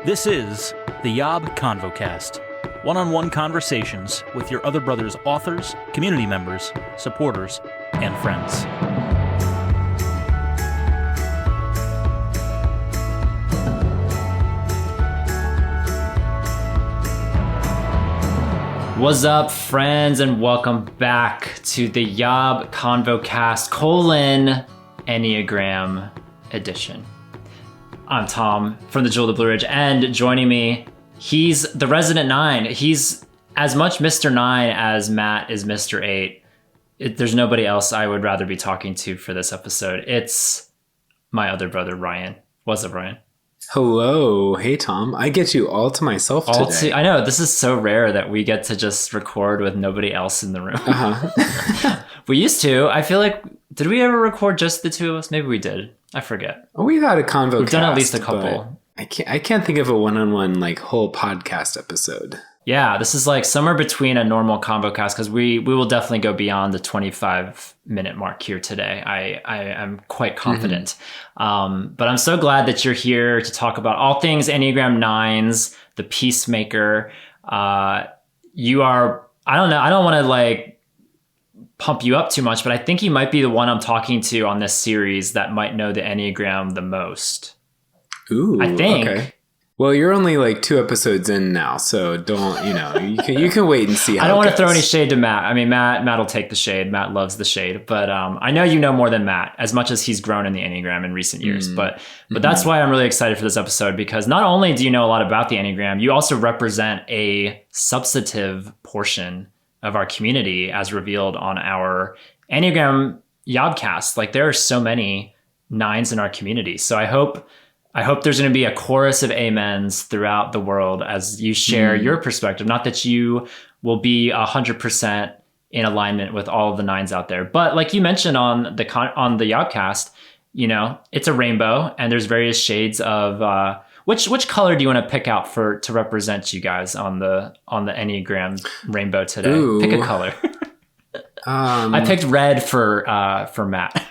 This is the YOB ConvoCast, one-on-one conversations with your other brother's authors, community members, supporters, and friends. What's up, friends, and welcome back to the YOB ConvoCast Enneagram edition. I'm Tom from the Jewel of the Blue Ridge, and joining me, he's the resident 9. He's as much Mr. 9 as Matt is Mr. 8. There's nobody else I would rather be talking to for this episode. It's my other brother, Ryan. What's up, Ryan? Hello. Hey, Tom. I get you all to myself today. I know. This is so rare that we get to just record with nobody else in the room. We used to. I feel like, did we ever record just the two of us? Maybe we did. I forget. We had a ConvoCast. We've done at least a couple. I can't think of a one-on-one whole podcast episode. Yeah, this is like somewhere between a normal ConvoCast because we will definitely go beyond the 25-minute mark here today. I am quite confident. But I'm so glad that you're here to talk about all things Enneagram 9s, the Peacemaker. You are, I don't know, I don't want to pump you up too much, but I think you might be the one I'm talking to on this series that might know the Enneagram the most. Ooh, I think. Okay. Well, you're only 2 episodes in now, so don't, you can wait and see how I don't want to goes. throw any shade to Matt. I mean, Matt will take the shade. Matt loves the shade, but I know you know more than Matt, as much as he's grown in the Enneagram in recent years. But that's why I'm really excited for this episode, because not only do you know a lot about the Enneagram, you also represent a substantive portion of our community as revealed on our Enneagram YOBcast. There are so many 9s in our community. So I hope there's going to be a chorus of amens throughout the world as you share your perspective. Not that you will be 100% in alignment with all of the 9s out there, but like you mentioned on the YOBcast, it's a rainbow, and there's various shades of which color do you want to pick out to represent you guys on the Enneagram rainbow today? Ooh. Pick a color. I picked red for Matt.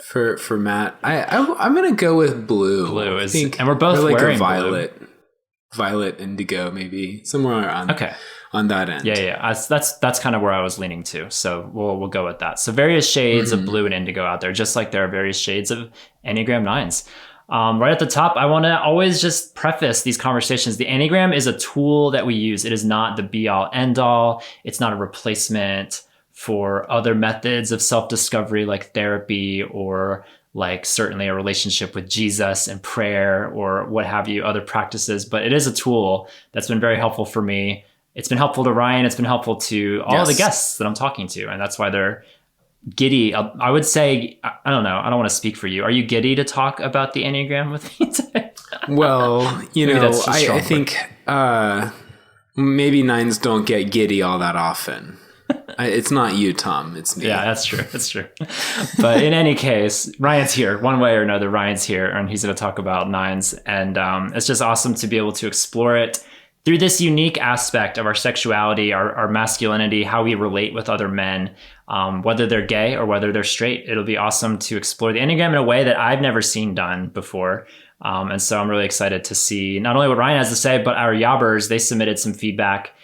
For Matt, I'm gonna go with blue. Blue is, and we're both wearing violet, indigo, maybe somewhere on that end. Yeah. That's kind of where I was leaning to. So we'll go with that. So various shades of blue and indigo out there, just like there are various shades of Enneagram 9s. Right at the top, I want to always just preface these conversations. The Enneagram is a tool that we use. It is not the be-all, end-all. It's not a replacement for other methods of self-discovery like therapy or certainly a relationship with Jesus and prayer or what have you, other practices. But it is a tool that's been very helpful for me. It's been helpful to Ryan. It's been helpful to all of the guests that I'm talking to. And that's why they're giddy. I would say, I don't know. I don't want to speak for you. Are you giddy to talk about the Enneagram with me today? Well, I think maybe 9s don't get giddy all that often. It's not you, Tom. It's me. Yeah, that's true. That's true. But in any case, Ryan's here. One way or another, Ryan's here, and he's going to talk about 9s. And it's just awesome to be able to explore it through this unique aspect of our sexuality, our masculinity, how we relate with other men, whether they're gay or whether they're straight. It'll be awesome to explore the Enneagram in a way that I've never seen done before. And so I'm really excited to see not only what Ryan has to say, but our YOBBERs. They submitted some feedback.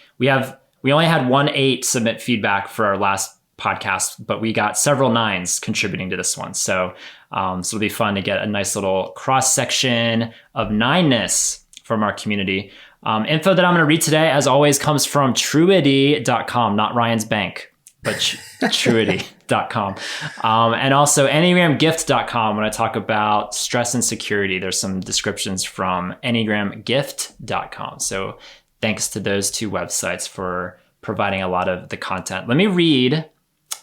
We only had 1 8 submit feedback for our last podcast, but we got several 9s contributing to this one. So it'll be fun to get a nice little cross section of 9-ness from our community. Info that I'm going to read today, as always, comes from truity.com, not Ryan's bank, but truity.com. And also enneagramgift.com. When I talk about stress and security, there's some descriptions from enneagramgift.com. So thanks to those 2 websites for providing a lot of the content. Let me read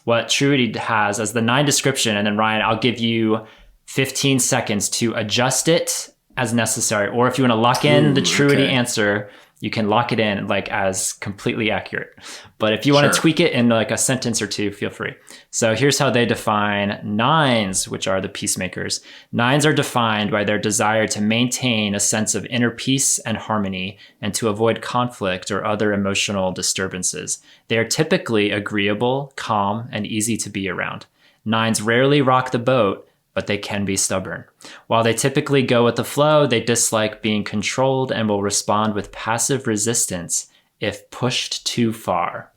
what Truity has as the 9 description, and then Ryan, I'll give you 15 seconds to adjust it as necessary. Or if you want to lock in the Truity answer, you can lock it in as completely accurate. But if you want to tweak it in a sentence or 2, feel free. So here's how they define 9s, which are the peacemakers. 9s are defined by their desire to maintain a sense of inner peace and harmony and to avoid conflict or other emotional disturbances. They are typically agreeable, calm, and easy to be around. 9s rarely rock the boat, but they can be stubborn. While they typically go with the flow, they dislike being controlled and will respond with passive resistance if pushed too far.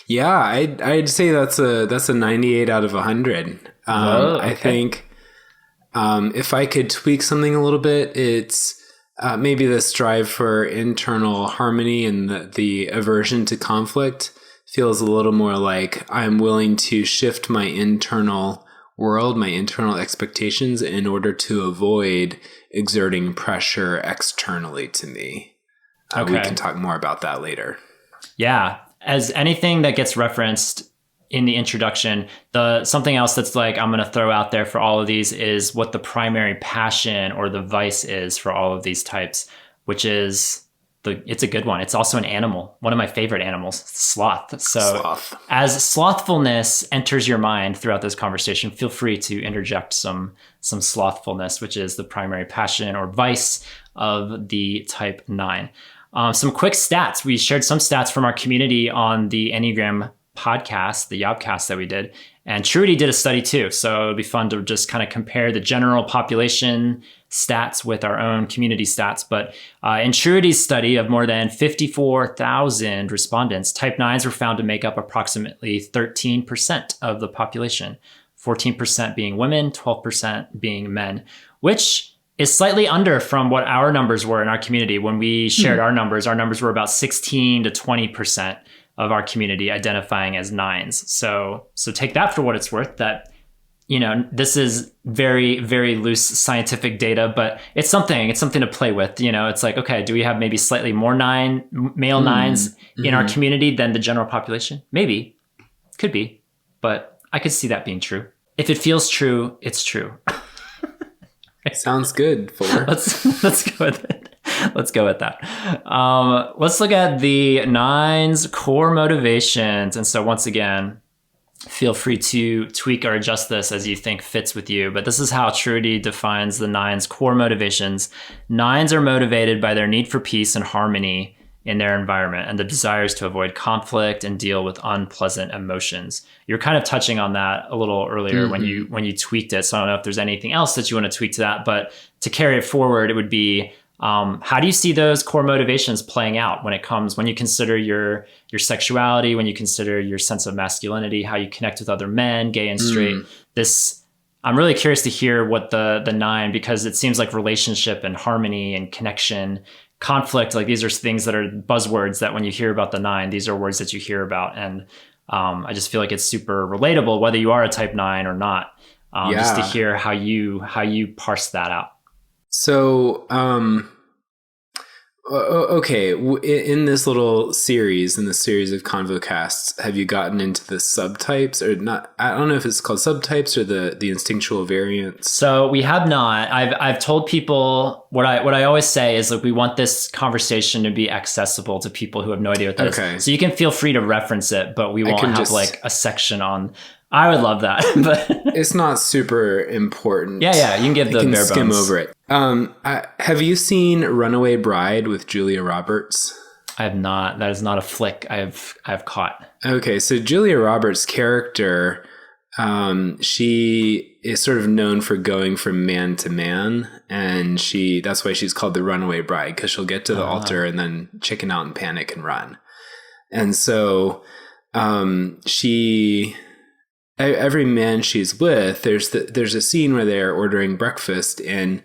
Yeah, I'd say that's a 98 out of 100. Okay. I think if I could tweak something a little bit, it's maybe the strive for internal harmony and the aversion to conflict feels a little more like I'm willing to shift my internal world, my internal expectations in order to avoid exerting pressure externally to me. We can talk more about that later. Yeah. As anything that gets referenced in the introduction, something else that's like I'm going to throw out there for all of these is what the primary passion or the vice is for all of these types, which is it's a good one. It's also an animal. One of my favorite animals, sloth. So sloth. As slothfulness enters your mind throughout this conversation, feel free to interject some slothfulness, which is the primary passion or vice of the type 9. Some quick stats. We shared some stats from our community on the Enneagram podcast, the YOBcast that we did. And Trudy did a study too. So it'd be fun to just kind of compare the general population stats with our own community stats. But in Trudy's study of more than 54,000 respondents, type 9s were found to make up approximately 13% of the population, 14% being women, 12% being men, which is slightly under from what our numbers were in our community. When we shared our numbers were about 16 to 20% of our community identifying as 9s. So take that for what it's worth, that, this is very, very loose scientific data, but it's something to play with. It's like, okay, do we have maybe slightly more male 9s in our community than the general population? Maybe, could be, but I could see that being true. If it feels true, it's true. Sounds good. Let's go with it. Let's go with that. Let's look at the 9's core motivations. And so once again, feel free to tweak or adjust this as you think fits with you. But this is how Trudy defines the 9's core motivations. 9s are motivated by their need for peace and harmony in their environment and the desires to avoid conflict and deal with unpleasant emotions. You're kind of touching on that a little earlier when you tweaked it. So I don't know if there's anything else that you want to tweak to that, but to carry it forward, it would be, how do you see those core motivations playing out when you consider your sexuality, when you consider your sense of masculinity, how you connect with other men, gay and straight? I'm really curious to hear what the 9, because it seems like relationship and harmony and connection, conflict, like these are things that are buzzwords that when you hear about the 9, these are words that you hear about. And I just feel like it's super relatable, whether you are a type 9 or not, just to hear how you parse that out. So, okay, in this little series, in the series of ConvoCasts, have you gotten into the subtypes or not? I don't know if it's called subtypes or the instinctual variants. So we have not. I've told people what I always say is, like, we want this conversation to be accessible to people who have no idea what that is. So you can feel free to reference it, but we won't have like a section on. I would love that, but it's not super important. Yeah, you can give the bare bones. Skim over it. Have you seen Runaway Bride with Julia Roberts? I have not. That is not a flick I've caught. Okay, so Julia Roberts' character, she is sort of known for going from man to man, and that's why she's called the Runaway Bride, because she'll get to the altar and then chicken out and panic and run. And so every man she's with, there's a scene where they're ordering breakfast, and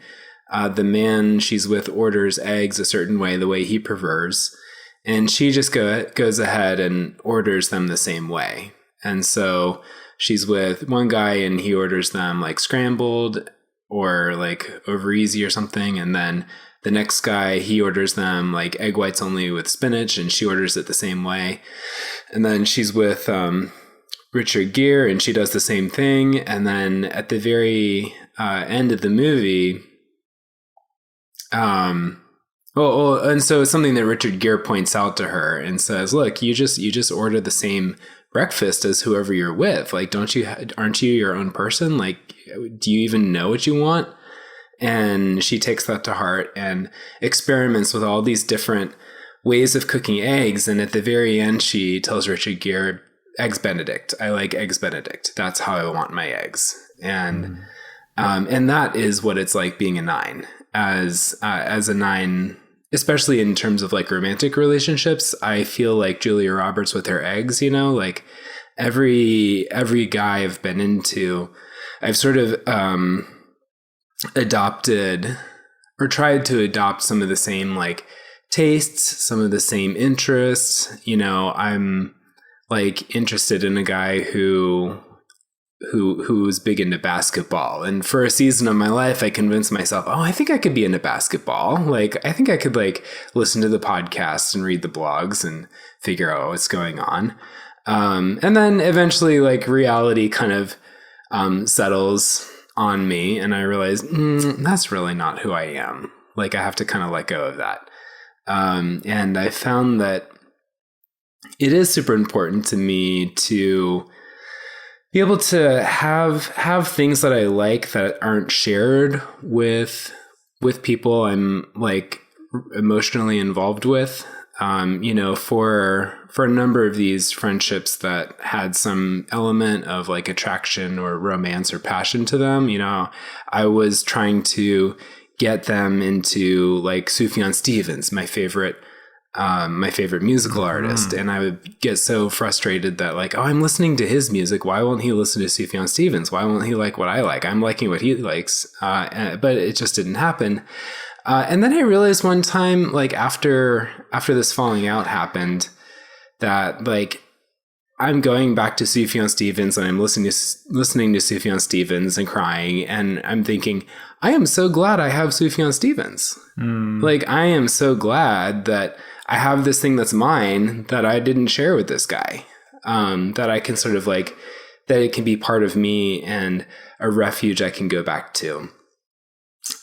the man she's with orders eggs a certain way, the way he prefers, and she just goes ahead and orders them the same way. And so she's with one guy and he orders them like scrambled or like over easy or something, and then the next guy, he orders them like egg whites only with spinach, and she orders it the same way. And then she's with Richard Gere, and she does the same thing. And then at the very end of the movie, and so it's something that Richard Gere points out to her and says, "Look, you just order the same breakfast as whoever you're with. Like, aren't you your own person? Like, do you even know what you want?" And she takes that to heart and experiments with all these different ways of cooking eggs. And at the very end, she tells Richard Gere, eggs Benedict. I like eggs Benedict. That's how I want my eggs. And that is what it's like being a 9. As a 9, especially in terms of like romantic relationships, I feel like Julia Roberts with her eggs, you know, like every guy I've been into, I've sort of adopted or tried to adopt some of the same like tastes, some of the same interests. You know, I'm like interested in a guy who's big into basketball. And for a season of my life, I convinced myself, oh, I think I could be into basketball. Like, I think I could like listen to the podcast and read the blogs and figure out what's going on. And then eventually like reality kind of settles on me and I realize that's really not who I am. Like I have to kind of let go of that. And I found that it is super important to me to be able to have things that I like that aren't shared with people I'm like emotionally involved with. You know, for a number of these friendships that had some element of like attraction or romance or passion to them, you know, I was trying to get them into like Sufjan Stevens, my favorite musical artist. And I would get so frustrated that like, oh, I'm listening to his music. Why won't he listen to Sufjan Stevens? Why won't he like what I like? I'm liking what he likes. But it just didn't happen. And then I realized one time, like after this falling out happened, that like I'm going back to Sufjan Stevens and I'm listening to Sufjan Stevens and crying, and I'm thinking, I am so glad I have Sufjan Stevens. Like I am so glad that I have this thing that's mine that I didn't share with this guy. That I can sort of like, that it can be part of me and a refuge I can go back to.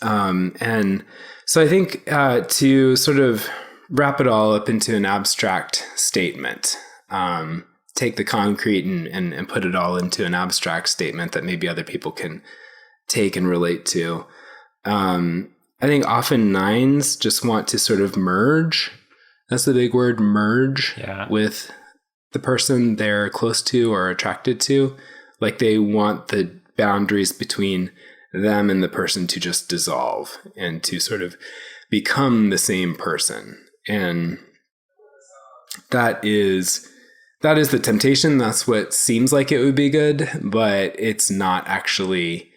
And so I think to sort of wrap it all up into an abstract statement, take the concrete and put it all into an abstract statement that maybe other people can take and relate to. I think often 9s just want to sort of merge. That's the big word, merge, with the person they're close to or attracted to. Like they want the boundaries between them and the person to just dissolve and to sort of become the same person. And that is the temptation. That's what seems like it would be good, but it's not actually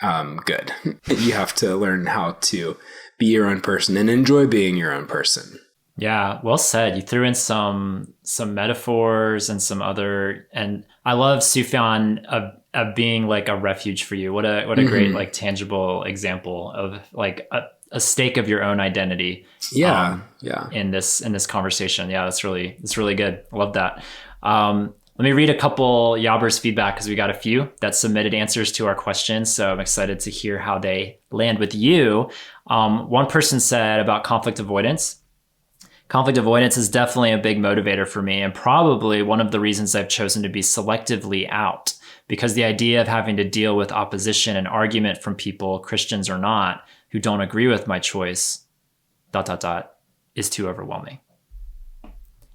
good. You have to learn how to be your own person and enjoy being your own person. Yeah, well said. You threw in some metaphors and some other, and I love Sufjan of being like a refuge for you. What a great like tangible example of like a stake of your own identity. Yeah. In this conversation. Yeah, it's really good. I love that. Let me read a couple YOBBER's feedback because we got a few that submitted answers to our questions. So I'm excited to hear how they land with you. One person said about conflict avoidance. Conflict avoidance is definitely a big motivator for me and probably one of the reasons I've chosen to be selectively out, because the idea of having to deal with opposition and argument from people, Christians or not, who don't agree with my choice, ... is too overwhelming.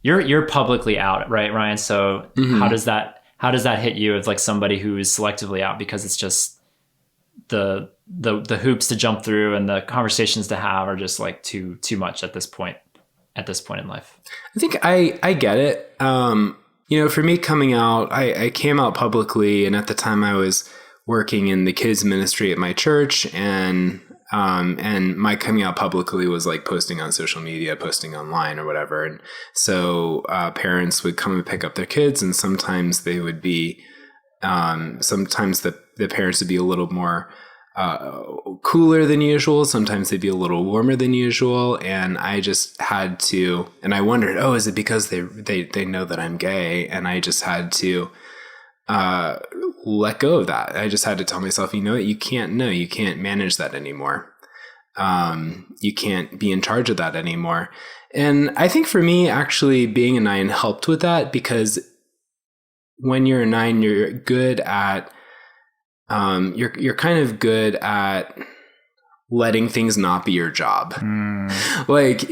You're publicly out, right, Ryan? So how does that hit you as like somebody who is selectively out, because it's just the hoops to jump through and the conversations to have are just like too much at this point in life? I think I get it. You know, for me coming out, I came out publicly, and at the time I was working in the kids ministry at my church, and my coming out publicly was like posting on social media, posting online or whatever. And so parents would come and pick up their kids, and sometimes they would be, sometimes the parents would be a little more cooler than usual. Sometimes they'd be a little warmer than usual. And I just had to, and I wondered, oh, is it because they know that I'm gay? And I just had to let go of that. I just had to tell myself, you know what, you can't manage that anymore. You can't be in charge of that anymore. And I think for me, actually being a 9 helped with that, because when you're a 9, you're good at, you're kind of good at letting things not be your job. Like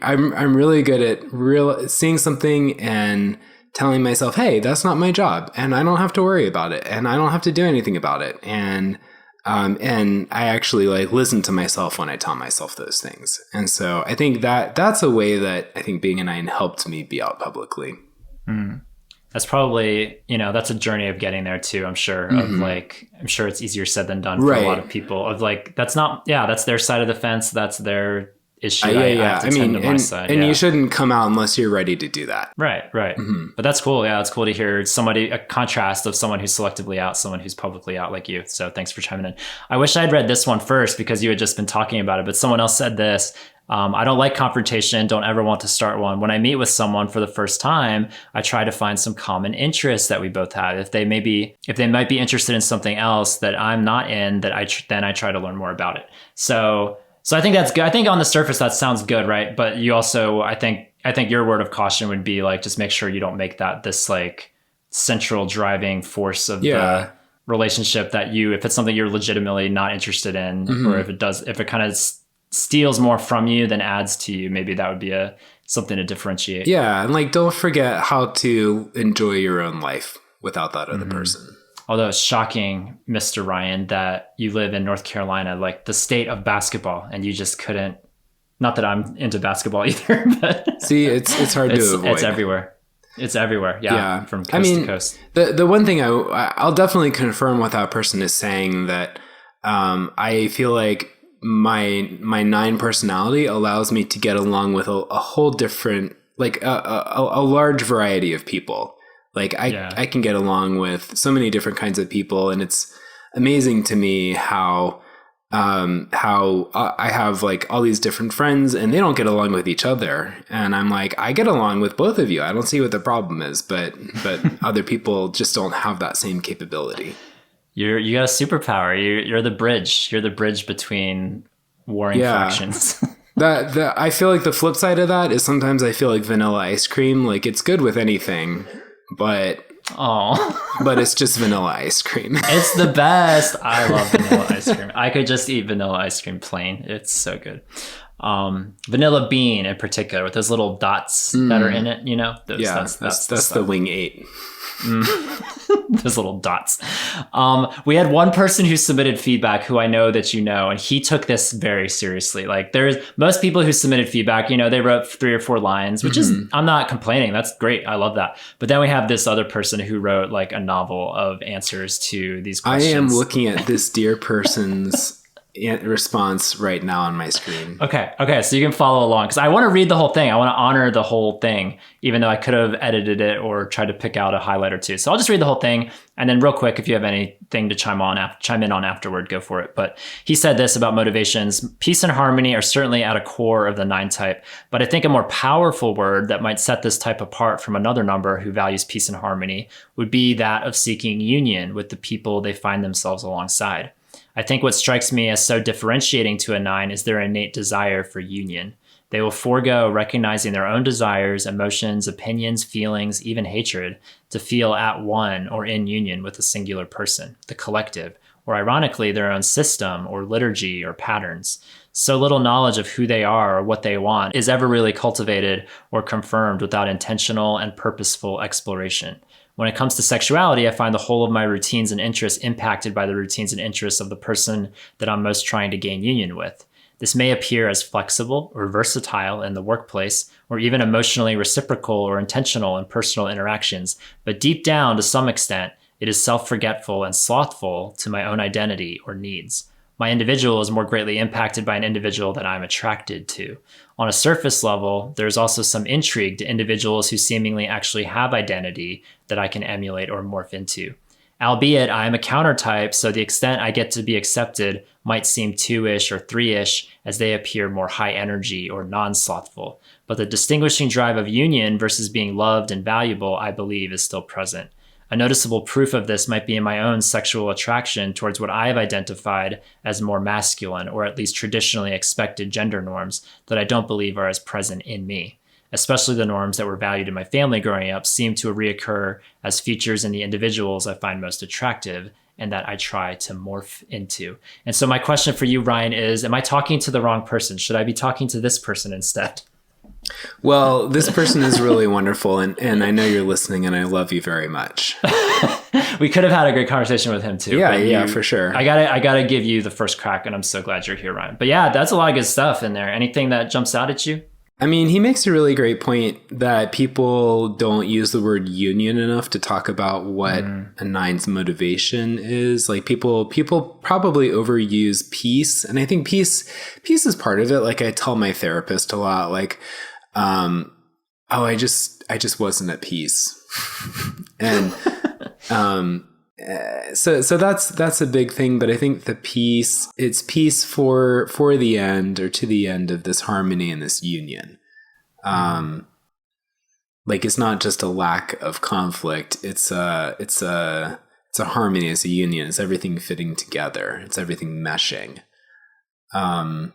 I'm really good at seeing something and telling myself, hey, that's not my job and I don't have to worry about it and I don't have to do anything about it. And I actually like listen to myself when I tell myself those things. And so I think that's a way that I think being a 9 helped me be out publicly. That's probably, that's a journey of getting there too, I'm sure. Of like, I'm sure it's easier said than done for a lot of people. Of like, that's their side of the fence. That's their issue. I have to tend to my side. And you shouldn't come out unless you're ready to do that. Right. But that's cool. Yeah, it's cool to hear a contrast of someone who's selectively out, someone who's publicly out like you. So thanks for chiming in. I wish I'd read this one first because you had just been talking about it, but someone else said this. I don't like confrontation, don't ever want to start one. When I meet with someone for the first time, I try to find some common interests that we both have. If they might be interested in something else that I'm not in, then I try to learn more about it. So I think that's good. I think on the surface that sounds good, right? But you also, I think your word of caution would be like, just make sure you don't make that this like central driving force of the relationship that if it's something you're legitimately not interested in, or if it kind of steals more from you than adds to you, maybe that would be something to differentiate. Yeah. And like, don't forget how to enjoy your own life without that other person. Although it's shocking, Mr. Ryan, that you live in North Carolina, like the state of basketball, and you just couldn't, not that I'm into basketball either, but see, it's hard to avoid. It's everywhere. It's everywhere. Yeah. From coast to coast. The one thing I'll definitely confirm what that person is saying, that I feel like my 9 personality allows me to get along with a whole different, like a large variety of people. Like I can get along with so many different kinds of people, and it's amazing to me how I have like all these different friends and they don't get along with each other. And I'm like, I get along with both of you. I don't see what the problem is, but other people just don't have that same capability. You got a superpower. You're the bridge. You're the bridge between warring factions. I feel like the flip side of that is sometimes I feel like vanilla ice cream. Like it's good with anything, but it's just vanilla ice cream. It's the best. I love vanilla ice cream. I could just eat vanilla ice cream plain. It's so good. Vanilla bean in particular with those little dots that are in it, that's the wing 8. Those little dots. We had one person who submitted feedback who I know that and he took this very seriously. Like there's most people who submitted feedback, they wrote 3 or 4 lines, which is, I'm not complaining. That's great. I love that. But then we have this other person who wrote like a novel of answers to these questions. I am looking at this dear person's response right now on my screen. Okay. So you can follow along because I want to read the whole thing. I want to honor the whole thing, even though I could have edited it or tried to pick out a highlight or two. So I'll just read the whole thing. And then real quick, if you have anything to chime in on afterward, go for it. But he said this about motivations. Peace and harmony are certainly at a core of the 9 type, but I think a more powerful word that might set this type apart from another number who values peace and harmony would be that of seeking union with the people they find themselves alongside. I think what strikes me as so differentiating to a 9 is their innate desire for union. They will forego recognizing their own desires, emotions, opinions, feelings, even hatred, to feel at one or in union with a singular person, the collective, or ironically, their own system or liturgy or patterns. So little knowledge of who they are or what they want is ever really cultivated or confirmed without intentional and purposeful exploration. When it comes to sexuality, I find the whole of my routines and interests impacted by the routines and interests of the person that I'm most trying to gain union with. This may appear as flexible or versatile in the workplace, or even emotionally reciprocal or intentional in personal interactions, but deep down, to some extent, it is self-forgetful and slothful to my own identity or needs. My individual is more greatly impacted by an individual that I'm attracted to. On a surface level, there's also some intrigue to individuals who seemingly actually have identity that I can emulate or morph into. Albeit I am a countertype, so the extent I get to be accepted might seem 2-ish or 3-ish as they appear more high energy or non-slothful. But the distinguishing drive of union versus being loved and valuable, I believe, is still present. A noticeable proof of this might be in my own sexual attraction towards what I have identified as more masculine, or at least traditionally expected gender norms that I don't believe are as present in me. Especially the norms that were valued in my family growing up seem to reoccur as features in the individuals I find most attractive and that I try to morph into. And so my question for you, Ryan, is, am I talking to the wrong person? Should I be talking to this person instead? Well, this person is really wonderful, and I know you're listening, and I love you very much. We could have had a great conversation with him too. Yeah, for sure. I gotta give you the first crack, and I'm so glad you're here, Ryan. But yeah, that's a lot of good stuff in there. Anything that jumps out at you? I mean, he makes a really great point that people don't use the word union enough to talk about what a nine's motivation is. Like people probably overuse peace, and I think peace is part of it. Like I tell my therapist a lot, like, I just wasn't at peace, and so that's a big thing. But I think the peace, it's peace for the end, or to the end of this harmony and this union. Like it's not just a lack of conflict. It's a harmony, it's a union. It's everything fitting together. It's everything meshing. And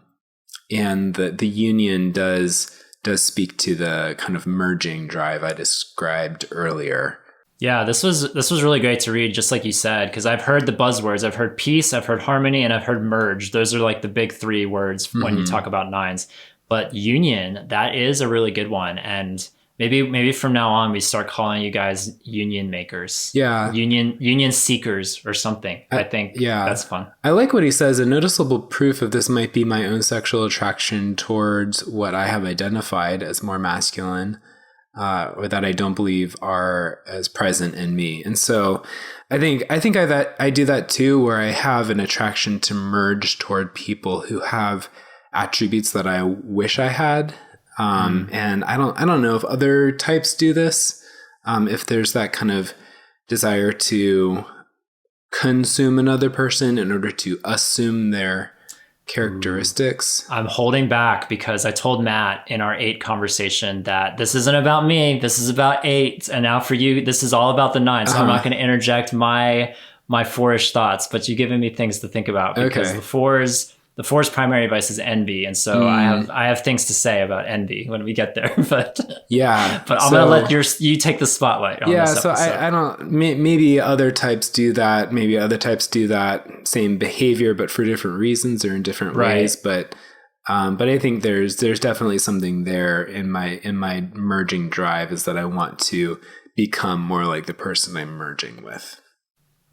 the union does speak to the kind of merging drive I described earlier. Yeah, this was really great to read, just like you said, because I've heard the buzzwords. I've heard peace, I've heard harmony, and I've heard merge. Those are like the big three words when you talk about nines. But union, that is a really good one. And maybe from now on we start calling you guys union makers. Yeah. Union seekers or something. I think that's fun. I like what he says. A noticeable proof of this might be my own sexual attraction towards what I have identified as more masculine. Or that I don't believe are as present in me. And so I think I do that too, where I have an attraction to merge toward people who have attributes that I wish I had. And I don't know if other types do this. If there's that kind of desire to consume another person in order to assume their characteristics. I'm holding back because I told Matt in our 8 conversation that this isn't about me. This is about 8. And now for you, this is all about the 9. So I'm not going to interject my 4-ish thoughts, but you've given me things to think about because the 4's primary vice is envy. And so I have things to say about envy when we get there, but I'm going to let you take the spotlight on this episode. So I don't, maybe other types do that. Maybe other types do that same behavior, but for different reasons or in different ways. But I think there's definitely something there in my merging drive, is that I want to become more like the person I'm merging with.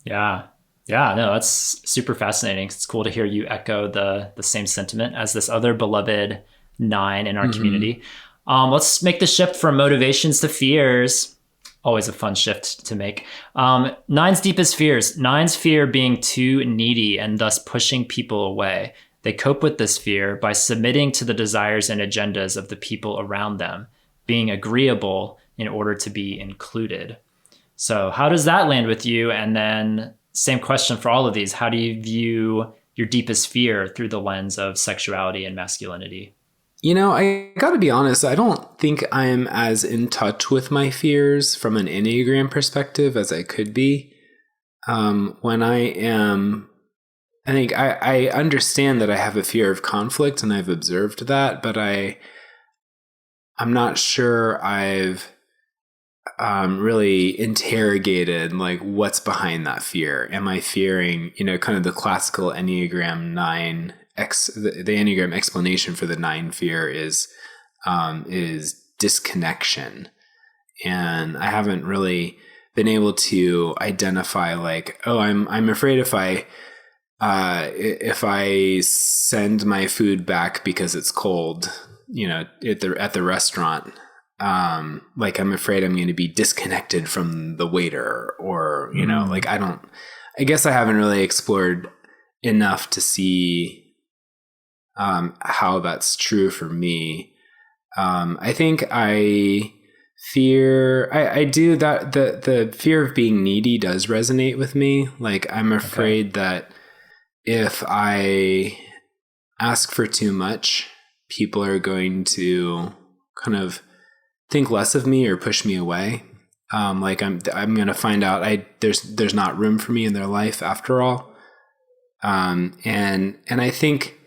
Yeah. Yeah, no, that's super fascinating. It's cool to hear you echo the same sentiment as this other beloved 9 in our community. Let's make the shift from motivations to fears. Always a fun shift to make. 9's deepest fears. 9's fear being too needy and thus pushing people away. They cope with this fear by submitting to the desires and agendas of the people around them, being agreeable in order to be included. So how does that land with you? And then same question for all of these. How do you view your deepest fear through the lens of sexuality and masculinity? You know, I got to be honest. I don't think I'm as in touch with my fears from an Enneagram perspective as I could be. When I am, I think I understand that I have a fear of conflict, and I've observed that, but I'm not sure I've really interrogated like what's behind that fear. Am I fearing, kind of the classical Enneagram 9 the Enneagram explanation for the 9 fear is disconnection. And I haven't really been able to identify like, I'm afraid if I send my food back because it's cold, at the restaurant, like I'm afraid I'm going to be disconnected from the waiter, or, like I guess I haven't really explored enough to see how that's true for me. I think I do that the fear of being needy does resonate with me. Like I'm afraid that if I ask for too much, people are going to kind of think less of me or push me away. Like I'm going to find out there's not room for me in their life after all. And I think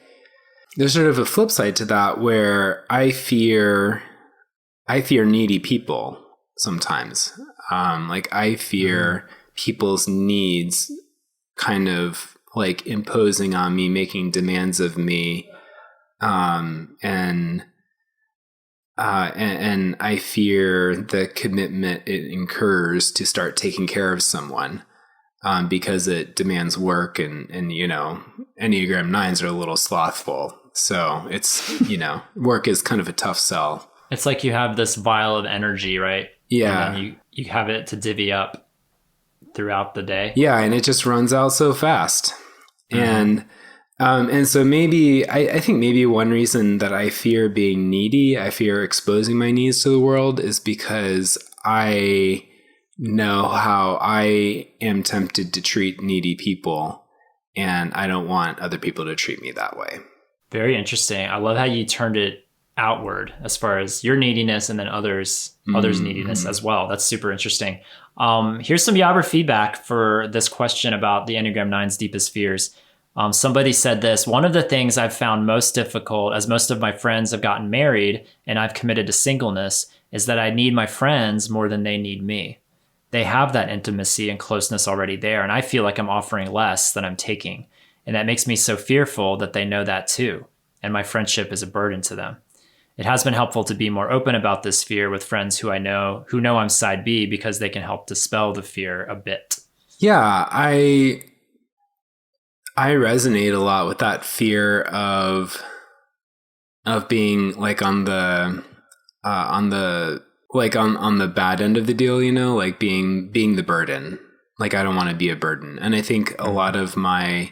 there's sort of a flip side to that where I fear needy people sometimes. Like I fear people's needs kind of like imposing on me, making demands of me. And and I fear the commitment it incurs to start taking care of someone, because it demands work, and Enneagram 9s are a little slothful. So it's, work is kind of a tough sell. It's like you have this vial of energy, right? Yeah. And then you have it to divvy up throughout the day. Yeah. And it just runs out so fast. And so maybe, I think maybe one reason that I fear being needy, I fear exposing my needs to the world, is because I know how I am tempted to treat needy people, and I don't want other people to treat me that way. Very interesting. I love how you turned it outward as far as your neediness and then others' neediness as well. That's super interesting. Here's some YOBBER feedback for this question about the Enneagram 9's deepest fears. Somebody said this: one of the things I've found most difficult, as most of my friends have gotten married and I've committed to singleness, is that I need my friends more than they need me. They have that intimacy and closeness already there, and I feel like I'm offering less than I'm taking. And that makes me so fearful that they know that too, and my friendship is a burden to them. It has been helpful to be more open about this fear with friends who know I'm side B, because they can help dispel the fear a bit. Yeah, I resonate a lot with that fear of being like on the bad end of the deal, like being the burden. Like, I don't want to be a burden. And I think a lot of my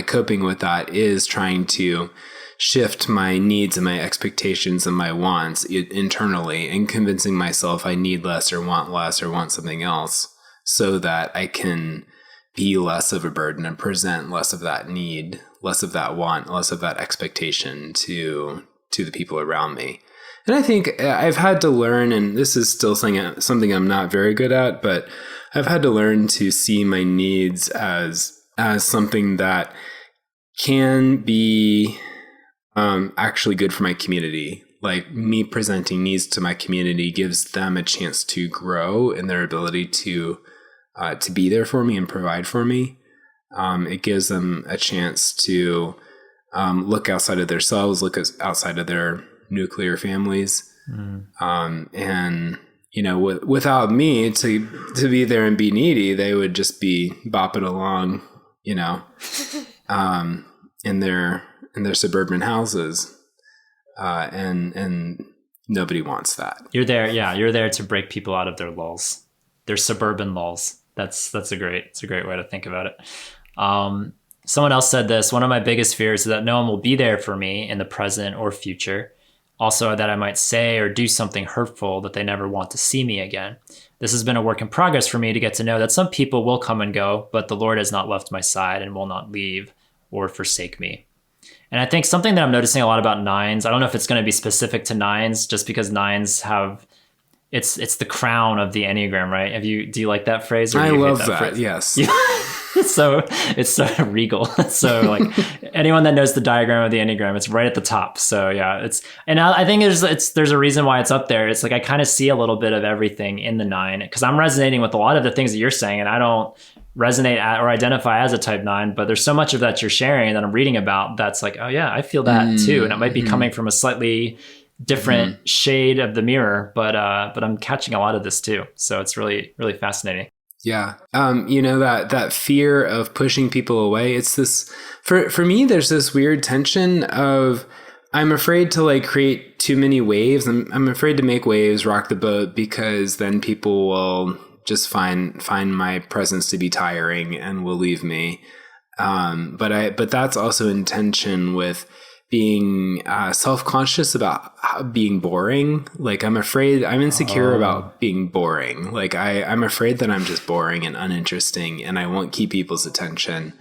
coping with that is trying to shift my needs and my expectations and my wants internally, and convincing myself I need less or want something else, so that I can be less of a burden and present less of that need, less of that want, less of that expectation to the people around me. And I think I've had to learn, and this is still something I'm not very good at, but I've had to learn to see my needs as something that can be actually good for my community. Like, me presenting needs to my community gives them a chance to grow in their ability to be there for me and provide for me. It gives them a chance to look outside of themselves, look outside of their nuclear families. And, without me to be there and be needy, they would just be bopping along, in their suburban houses. And nobody wants that. You're there. Yeah. You're there to break people out of their lulls, their suburban lulls. That's a great way to think about it. Someone else said this: one of my biggest fears is that no one will be there for me in the present or future. Also, that I might say or do something hurtful that they never want to see me again. This has been a work in progress for me to get to know that some people will come and go, but the Lord has not left my side and will not leave or forsake me. And I think something that I'm noticing a lot about 9s, I don't know if it's going to be specific to 9s, just because 9s have, it's the crown of the Enneagram, right? Do you like that phrase? I love that phrase? Yes. So it's so regal. So like anyone that knows the diagram of the Enneagram, it's right at the top. So yeah, I think there's a reason why it's up there. It's like, I kind of see a little bit of everything in the 9, because I'm resonating with a lot of the things that you're saying, and I don't resonate or identify as a type 9, but there's so much of that you're sharing that I'm reading about that's like, oh yeah, I feel that too. And it might be coming from a slightly different shade of the mirror, but I'm catching a lot of this too. So it's really, really fascinating. Yeah. That fear of pushing people away, it's this, for me, there's this weird tension of, I'm afraid to like create too many waves. I'm afraid to make waves rock the boat, because then people will just find my presence to be tiring and will leave me. But that's also in tension with being self-conscious about being boring. Like, I'm insecure about being boring. Like, I'm afraid that I'm just boring and uninteresting, and I won't keep people's attention.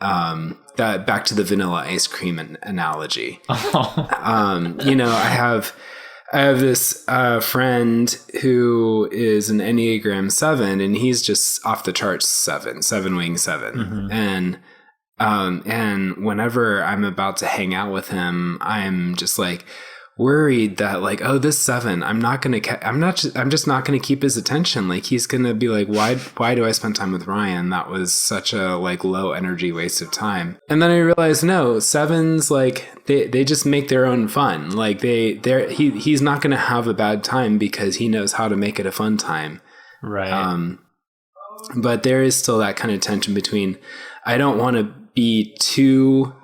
That back to the vanilla ice cream analogy. I have this friend who is an Enneagram 7, and he's just off the charts 7 wing 7. And whenever I'm about to hang out with him, I'm just like, worried that like, oh, this 7, I'm just not gonna keep his attention. Like he's gonna be like, why do I spend time with Ryan? That was such a like low energy waste of time. And then I realized, no, 7s like they just make their own fun. Like he's not gonna have a bad time because he knows how to make it a fun time. Right. But there is still that kind of tension between, I don't want to be too,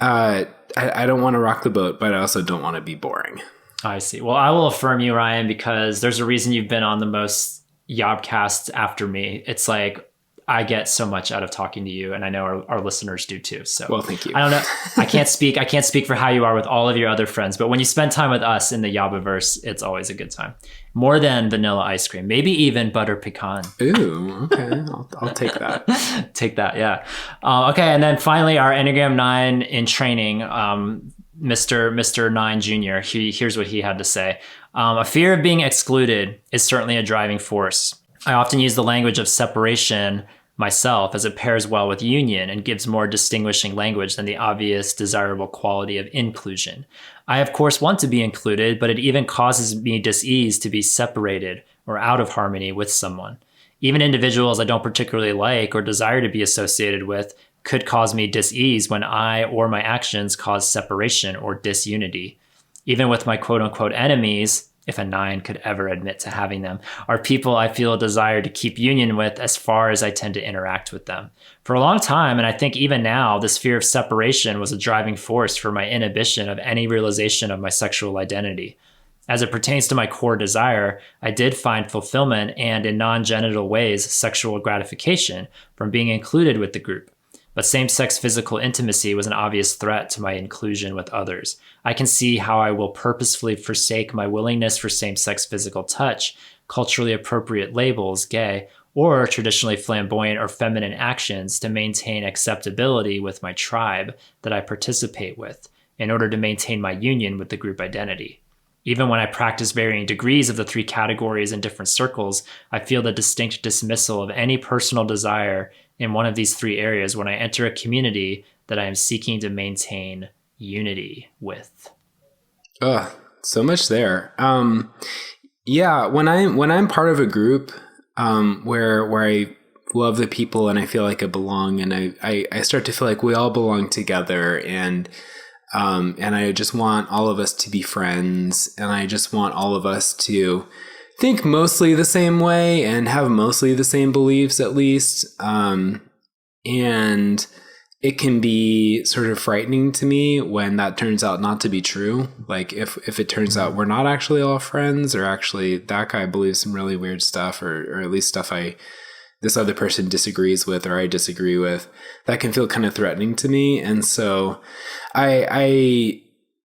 I don't want to rock the boat, but I also don't want to be boring. I see. Well, I will affirm you, Ryan, because there's a reason you've been on the most YOBcasts after me. It's like, I get so much out of talking to you, and I know our listeners do too. So, well, thank you. I don't know. I can't speak for how you are with all of your other friends, but when you spend time with us in the YOBBERverse, it's always a good time. More than vanilla ice cream, maybe even butter pecan. Ooh, okay. I'll take that. Take that, yeah. Okay, and then finally, our Enneagram 9 in training, Mr. 9 Jr. Here's what he had to say. A fear of being excluded is certainly a driving force. I often use the language of separation myself, as it pairs well with union and gives more distinguishing language than the obvious desirable quality of inclusion. I, of course, want to be included, but it even causes me dis-ease to be separated or out of harmony with someone. Even individuals I don't particularly like or desire to be associated with could cause me dis-ease when I or my actions cause separation or disunity. Even with my quote-unquote enemies, if a 9 could ever admit to having them, are people I feel a desire to keep union with as far as I tend to interact with them. For a long time, and I think even now, this fear of separation was a driving force for my inhibition of any realization of my sexual identity. As it pertains to my core desire, I did find fulfillment and, in non-genital ways, sexual gratification from being included with the group. But same-sex physical intimacy was an obvious threat to my inclusion with others. I can see how I will purposefully forsake my willingness for same-sex physical touch, culturally appropriate labels, gay, or traditionally flamboyant or feminine actions to maintain acceptability with my tribe that I participate with, in order to maintain my union with the group identity. Even when I practice varying degrees of the 3 categories in different circles, I feel the distinct dismissal of any personal desire in one of these 3 areas when I enter a community that I am seeking to maintain unity with. Oh, so much there. Yeah, when I'm part of a group where I love the people and I feel like I belong, and I start to feel like we all belong together, and I just want all of us to be friends, and I just want all of us to think mostly the same way and have mostly the same beliefs, at least. And it can be sort of frightening to me when that turns out not to be true. Like if it turns out we're not actually all friends, or actually that guy believes some really weird stuff, or at least stuff this other person disagrees with, or I disagree with, that can feel kind of threatening to me. And so I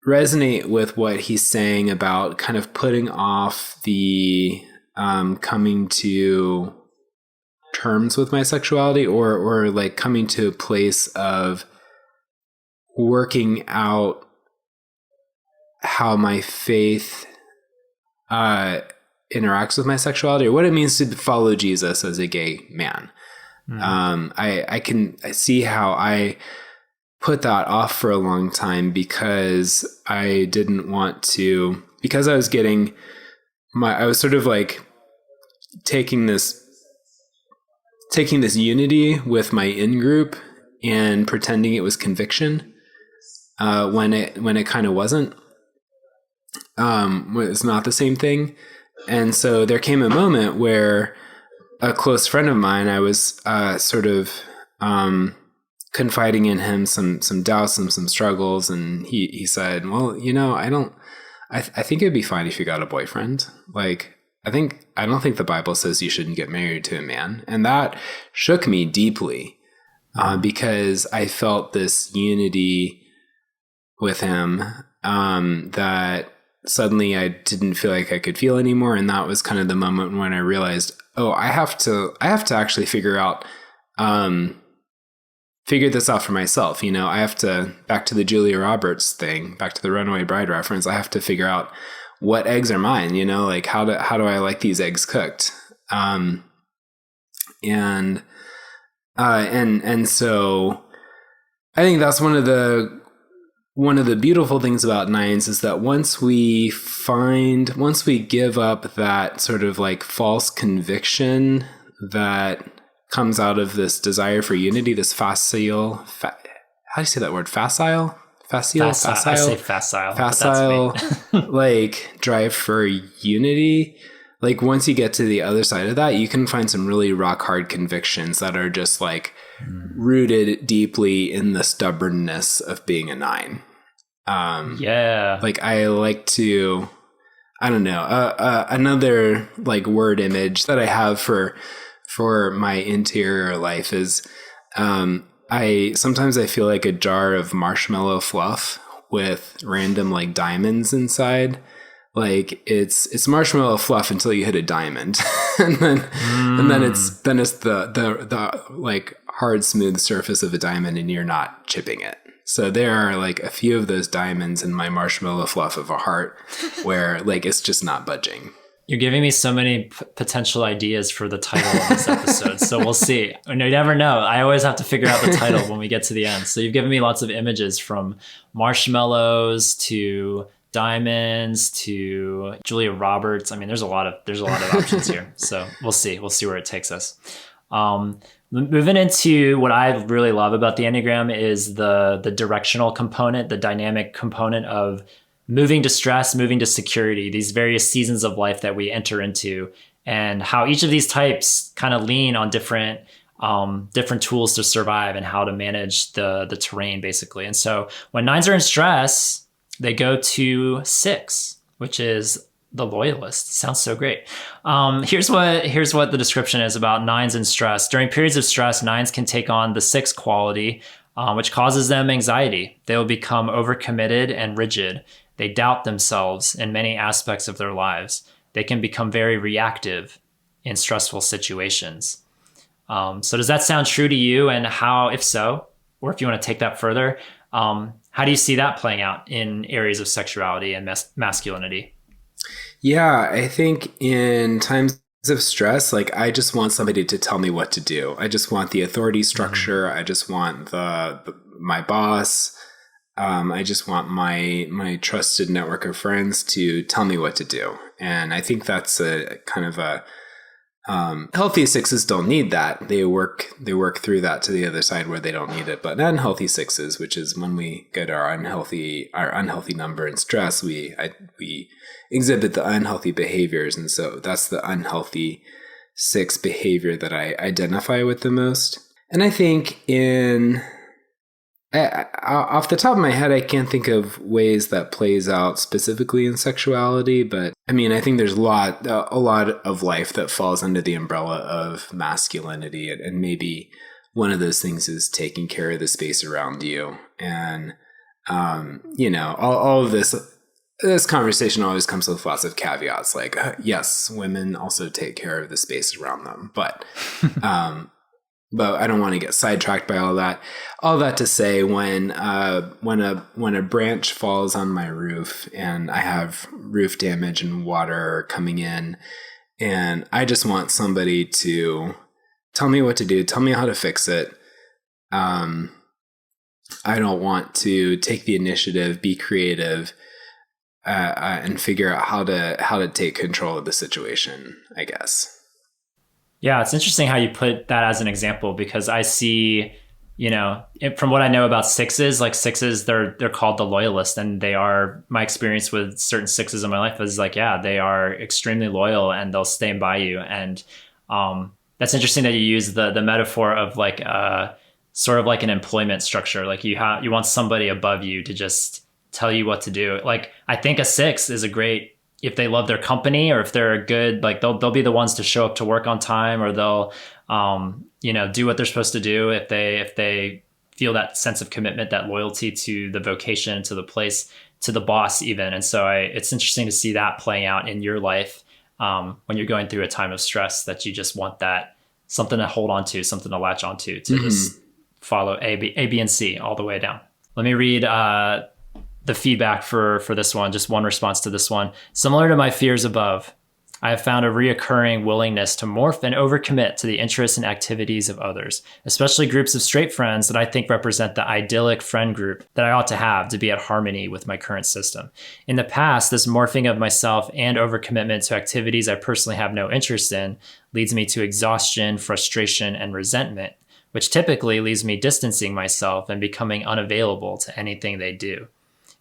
resonate with what he's saying about kind of putting off the coming to terms with my sexuality, or like coming to a place of working out how my faith interacts with my sexuality, or what it means to follow Jesus as a gay man. I see how I put that off for a long time because I didn't want to, because I was sort of like taking this unity with my in-group and pretending it was conviction when it kind of wasn't. It's not the same thing. And so there came a moment where a close friend of mine, I was sort of confiding in him some doubts and some struggles, and he said, well, I think it'd be fine if you got a boyfriend. Like, I don't think the Bible says you shouldn't get married to a man. And that shook me deeply because I felt this unity with him that suddenly I didn't feel like I could feel anymore. And that was kind of the moment when I realized, oh, I have to actually figure this out for myself. I have to, back to the Julia Roberts thing, back to the Runaway Bride reference, I have to figure out what eggs are mine, like how do I like these eggs cooked? And so I think that's one of the one of the beautiful things about nines is that once we give up that sort of like false conviction that comes out of this desire for unity, this facile, how do you say that word? Facile? I say facile. Facile, like drive for unity. Like once you get to the other side of that, you can find some really rock hard convictions that are just like rooted deeply in the stubbornness of being a nine. Like I like to, I don't know, another like word image that I have for my interior life is, sometimes I feel like a jar of marshmallow fluff with random like diamonds inside. Like it's marshmallow fluff until you hit a diamond, and then it's the like hard smooth surface of a diamond, and you're not chipping it. So there are like a few of those diamonds in my marshmallow fluff of a heart, where like it's just not budging. You're giving me so many potential ideas for the title of this episode, so we'll see. You never know. I always have to figure out the title when we get to the end. So you've given me lots of images from marshmallows to diamonds to Julia Roberts. I mean, there's a lot of options here. So we'll see where it takes us. Moving into what I really love about the Enneagram is the directional component, the dynamic component of moving to stress, moving to security, these various seasons of life that we enter into, and how each of these types kind of lean on different tools to survive and how to manage the terrain, basically. And so when nines are in stress, they go to 6, which is the loyalist. Sounds so great. Here's what the description is about nines in stress. During periods of stress, nines can take on the 6 quality, which causes them anxiety. They will become overcommitted and rigid. They doubt themselves in many aspects of their lives. They can become very reactive in stressful situations. So does that sound true to you? And how, if so, or if you want to take that further, how do you see that playing out in areas of sexuality and masculinity? Yeah, I think in times of stress, like I just want somebody to tell me what to do. I just want the authority structure. I just want my boss. I just want my trusted network of friends to tell me what to do. And I think that's a kind of a healthy 6s don't need that. They work through that to the other side where they don't need it. But unhealthy 6s, which is when we get our unhealthy number in stress, we exhibit the unhealthy behaviors. And so that's the unhealthy 6 behavior that I identify with the most. And I think off the top of my head, I can't think of ways that plays out specifically in sexuality, but I mean, I think there's a lot of life that falls under the umbrella of masculinity, and maybe one of those things is taking care of the space around you. And all of this conversation always comes with lots of caveats, like yes, women also take care of the space around them, but I don't want to get sidetracked by all that. All that to say, when a branch falls on my roof and I have roof damage and water coming in, and I just want somebody to tell me what to do, tell me how to fix it. I don't want to take the initiative, be creative, and figure out how to take control of the situation, I guess. Yeah, it's interesting how you put that as an example, because I see, from what I know about 6s, like 6s, they're called the loyalist, and they are, my experience with certain 6s in my life is like, yeah, they are extremely loyal and they'll stand by you. And that's interesting that you use the metaphor of like sort of like an employment structure. Like you want somebody above you to just tell you what to do. Like I think a 6 is a great, if they love their company, or if they're a good, like they'll be the ones to show up to work on time, or they'll, do what they're supposed to do. If they feel that sense of commitment, that loyalty to the vocation, to the place, to the boss even. And so it's interesting to see that playing out in your life when you're going through a time of stress, that you just want that something to hold on to, something to latch onto, to just follow A, B, and C all the way down. Let me read the feedback for this one, just one response to this one. Similar to my fears above, I have found a reoccurring willingness to morph and overcommit to the interests and activities of others, especially groups of straight friends that I think represent the idyllic friend group that I ought to have to be at harmony with my current system. In the past, this morphing of myself and overcommitment to activities I personally have no interest in leads me to exhaustion, frustration, and resentment, which typically leaves me distancing myself and becoming unavailable to anything they do.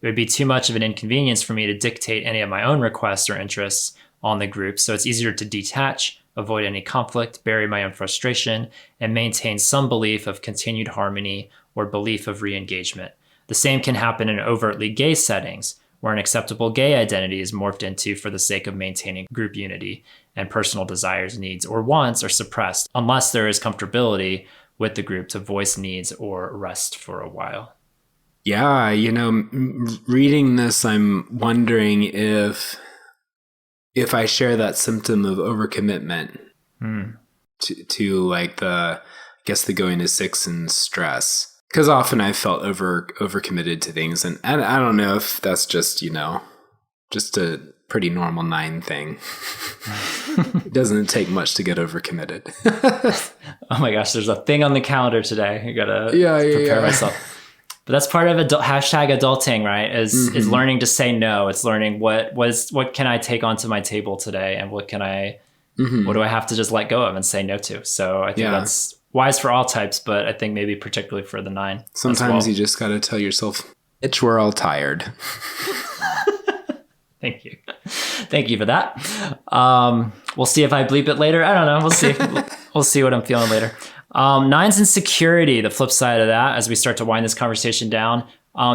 It would be too much of an inconvenience for me to dictate any of my own requests or interests on the group, so it's easier to detach, avoid any conflict, bury my own frustration, and maintain some belief of continued harmony or belief of re-engagement. The same can happen in overtly gay settings, where an acceptable gay identity is morphed into for the sake of maintaining group unity, and personal desires, needs, or wants are suppressed unless there is comfortability with the group to voice needs or rest for a while. Yeah, reading this, I'm wondering if I share that symptom of overcommitment to like the going to six and stress. Because often I've felt overcommitted to things, and I don't know if that's just just a pretty normal 9 thing. It doesn't take much to get overcommitted. Oh my gosh, there's a thing on the calendar today. I gotta prepare myself. But that's part of #adulting, right? Is learning to say no. It's learning what can I take onto my table today, and what do I have to just let go of and say no to. So I think that's wise for all types, but I think maybe particularly for the 9. Sometimes you just got to tell yourself, "Bitch, we're all tired." Thank you. Thank you for that. We'll see if I bleep it later. I don't know. We'll see. We'll see what I'm feeling later. 9's insecurity, the flip side of that, as we start to wind this conversation down.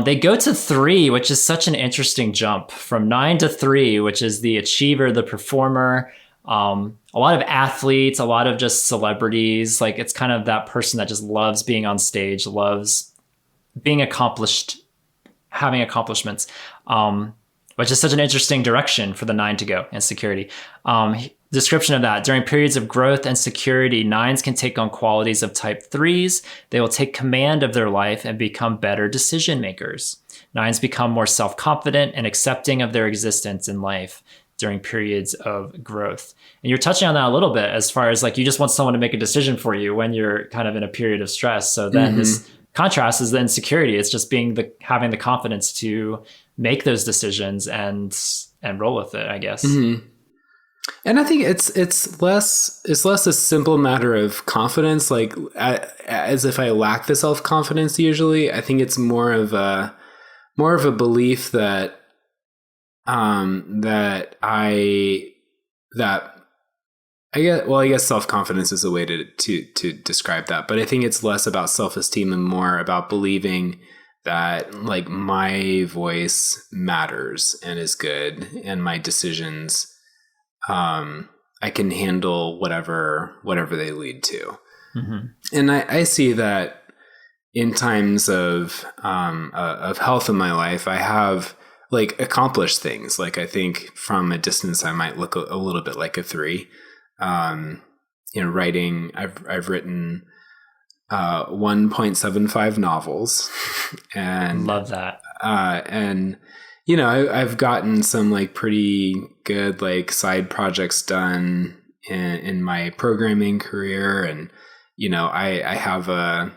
They go to 3, which is such an interesting jump from 9 to 3, which is the achiever, the performer. A lot of athletes, a lot of just celebrities. Like, it's kind of that person that just loves being on stage, loves being accomplished, having accomplishments, which is such an interesting direction for the 9 to go, insecurity. Description of that: during periods of growth and security, 9s can take on qualities of type 3s. They will take command of their life and become better decision makers. 9s become more self-confident and accepting of their existence in life during periods of growth. And you're touching on that a little bit, as far as like, you just want someone to make a decision for you when you're kind of in a period of stress. So then this contrast is the insecurity. It's just having the confidence to make those decisions and roll with it, I guess. And I think it's less a simple matter of confidence, like as if I lack the self-confidence usually. I think it's more of a belief that I guess self-confidence is a way to describe that, but I think it's less about self-esteem and more about believing that like my voice matters and is good, and my decisions, I can handle whatever they lead to. And I see that in times of health in my life, I have like accomplished things. Like, I think from a distance, I might look a little bit like a 3. Writing, I've written 1.75 novels, and love that. And I've gotten some like pretty good like side projects done in my programming career, and I have a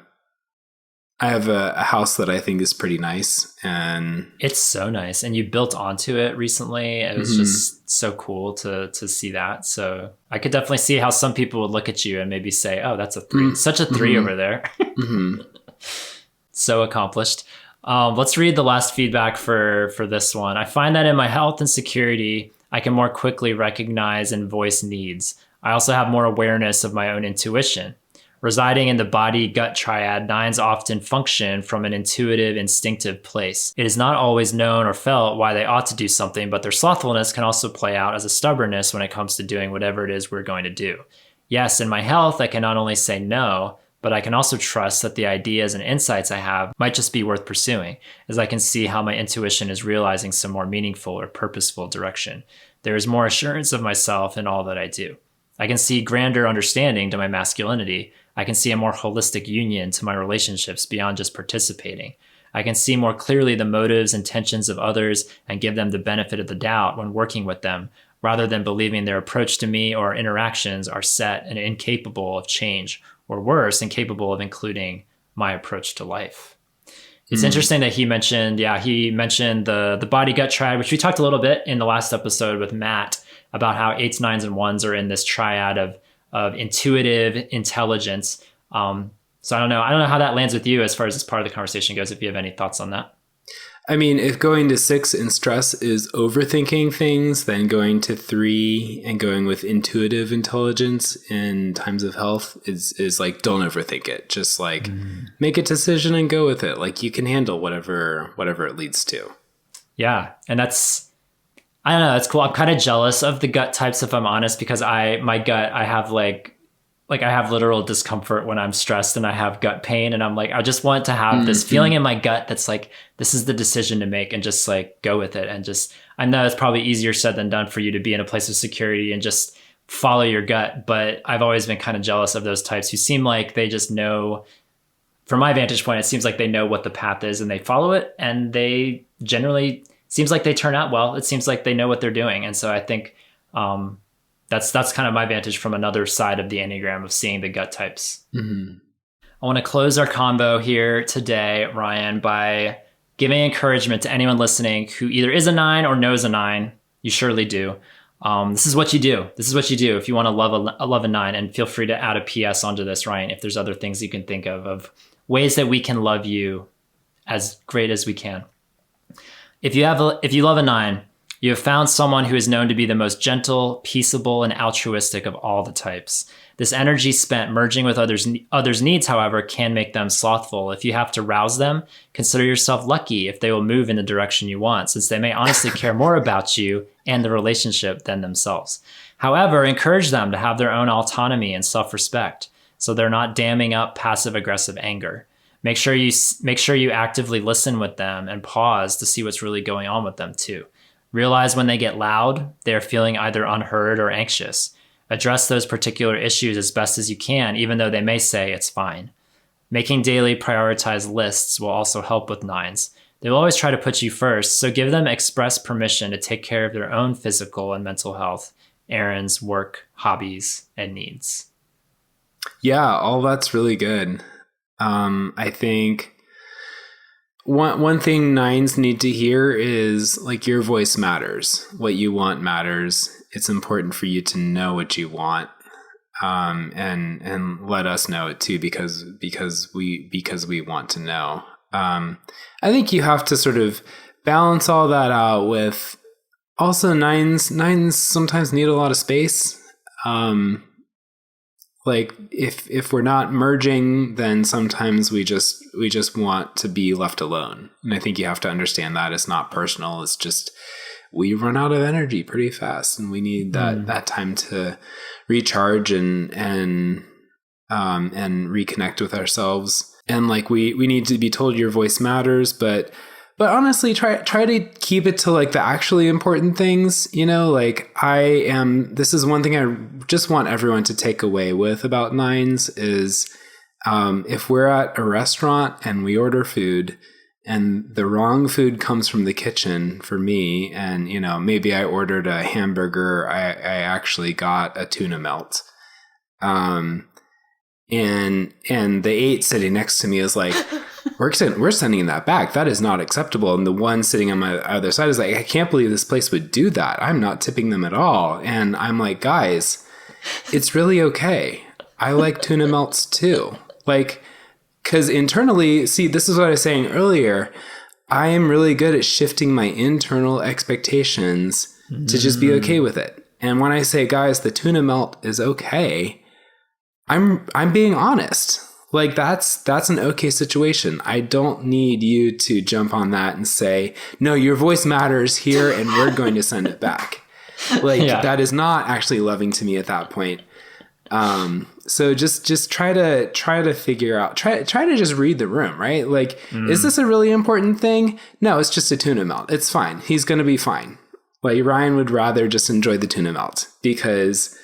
house that I think is pretty nice, and it's so nice. And you built onto it recently. It was just so cool to see that. So I could definitely see how some people would look at you and maybe say, "Oh, that's a 3, such a 3 over there." So accomplished. Let's read the last feedback for this one. I find that in my health and security, I can more quickly recognize and voice needs. I also have more awareness of my own intuition. Residing in the body-gut triad, 9s often function from an intuitive, instinctive place. It is not always known or felt why they ought to do something, but their slothfulness can also play out as a stubbornness when it comes to doing whatever it is we're going to do. Yes, in my health, I can not only say no, but I can also trust that the ideas and insights I have might just be worth pursuing, as I can see how my intuition is realizing some more meaningful or purposeful direction. There is more assurance of myself in all that I do. I can see grander understanding to my masculinity. I can see a more holistic union to my relationships beyond just participating. I can see more clearly the motives and intentions of others and give them the benefit of the doubt when working with them, rather than believing their approach to me or interactions are set and incapable of change, or worse, incapable of including my approach to life. It's interesting that he mentioned the body gut triad, which we talked a little bit in the last episode with Matt about how 8s, 9s, and 1s are in this triad of intuitive intelligence. So I don't know how that lands with you as far as this part of the conversation goes, if you have any thoughts on that. I mean, if going to 6 in stress is overthinking things, then going to 3 and going with intuitive intelligence in times of health is like, don't overthink it. Just like make a decision and go with it. Like you can handle whatever it leads to. Yeah. And that's cool. I'm kind of jealous of the gut types, if I'm honest, because my gut, I have I have literal discomfort when I'm stressed and I have gut pain. And I'm like, I just want to have this feeling in my gut that's like, this is the decision to make, and just like go with it. And just, I know it's probably easier said than done for you to be in a place of security and just follow your gut. But I've always been kind of jealous of those types who seem like they just know, from my vantage point, it seems like they know what the path is and they follow it. And they generally, seems like they turn out well. It seems like they know what they're doing. And so I think, that's kind of my vantage from another side of the Enneagram of seeing the gut types. I want to close our convo here today, Ryan, by giving encouragement to anyone listening who either is a 9 or knows a 9. You surely do. This is what you do. If you want to love a 9, and feel free to add a PS onto this, Ryan, if there's other things you can think of ways that we can love you as great as we can. If you love a 9, you have found someone who is known to be the most gentle, peaceable, and altruistic of all the types. This energy spent merging with others' needs, however, can make them slothful. If you have to rouse them, consider yourself lucky if they will move in the direction you want, since they may honestly care more about you and the relationship than themselves. However, encourage them to have their own autonomy and self-respect, so they're not damming up passive-aggressive anger. Make sure you actively listen with them and pause to see what's really going on with them too. Realize when they get loud, they're feeling either unheard or anxious. Address those particular issues as best as you can, even though they may say it's fine. Making daily prioritized lists will also help with 9s. They will always try to put you first, so give them express permission to take care of their own physical and mental health, errands, work, hobbies, and needs. Yeah, all that's really good. I think one thing 9s need to hear is like, your voice matters. What you want matters. It's important for you to know what you want, and let us know it too, because we want to know. I think you have to sort of balance all that out with also 9s sometimes need a lot of space. Like if we're not merging, then sometimes we just want to be left alone. And I think you have to understand that it's not personal. It's just, we run out of energy pretty fast, and we need that time to recharge and reconnect with ourselves. And like we need to be told your voice matters, but honestly, try to keep it to like the actually important things, like this is one thing I just want everyone to take away with about 9s is, if we're at a restaurant and we order food and the wrong food comes from the kitchen for me, and, maybe I ordered a hamburger, I actually got a tuna melt. And the 8 sitting next to me is like, we're sending that back. That is not acceptable. And the one sitting on my other side is like, I can't believe this place would do that. I'm not tipping them at all. And I'm like, guys, it's really okay. I like tuna melts too. Like, because internally, see, this is what I was saying earlier. I am really good at shifting my internal expectations to just be okay with it. And when I say, guys, the tuna melt is okay, I'm being honest. Like that's an okay situation. I don't need you to jump on that and say, no, your voice matters here and we're going to send it back. Like that is not actually loving to me at that point. So just try to figure out, try to just read the room, right? Like, is this a really important thing? No, it's just a tuna melt. It's fine. He's going to be fine. Like Ryan would rather just enjoy the tuna melt because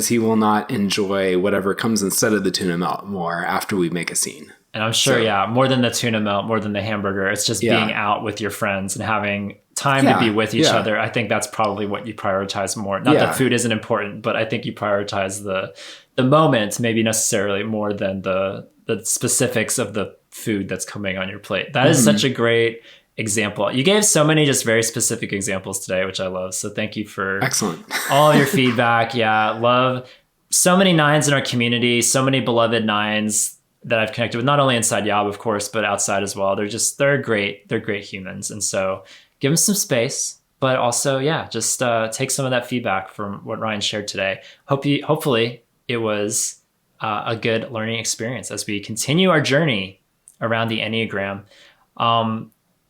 he will not enjoy whatever comes instead of the tuna melt more after we make a scene. And I'm sure, more than the tuna melt, more than the hamburger, it's just being out with your friends and having time to be with each other. I think that's probably what you prioritize more. Not that food isn't important, but I think you prioritize the moment, maybe necessarily more than the specifics of the food that's coming on your plate. That is such a great example. You gave so many just very specific examples today, which I love. So thank you for excellent all your feedback. Yeah, love so many nines in our community, so many beloved nines that I've connected with, not only inside YOB, of course, but outside as well. They're great. They're great humans. And so give them some space, but also, just take some of that feedback from what Ryan shared today. Hopefully it was a good learning experience as we continue our journey around the Enneagram.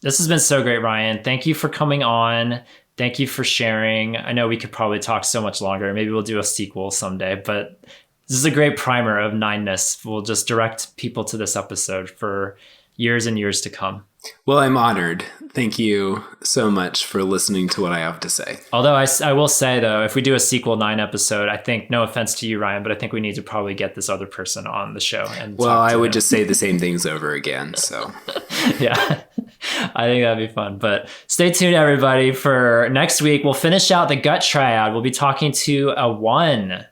This has been so great, Ryan. Thank you for coming on. Thank you for sharing. I know we could probably talk so much longer. Maybe we'll do a sequel someday, but this is a great primer of Nine-ness. We'll just direct people to this episode for years and years to come. Well, I'm honored. Thank you so much for listening to what I have to say. Although I will say, though, if we do a sequel 9 episode, I think, no offense to you, Ryan, but I think we need to probably get this other person on the show. And I would just say the same things over again. So yeah, I think that'd be fun. But stay tuned, everybody, for next week. We'll finish out the gut triad. We'll be talking to a 1,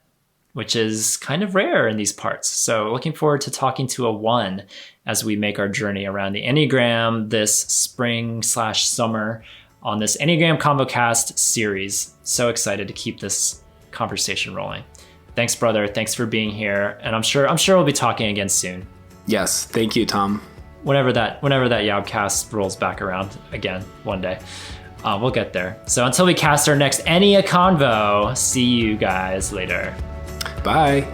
which is kind of rare in these parts. So looking forward to talking to a 1 as we make our journey around the Enneagram this spring/summer on this Enneagram ConvoCast series. So excited to keep this conversation rolling. Thanks, brother. Thanks for being here. And I'm sure we'll be talking again soon. Yes. Thank you, Tom. Whenever that YOBcast rolls back around again one day. We'll get there. So until we cast our next Ennea Convo, see you guys later. Bye.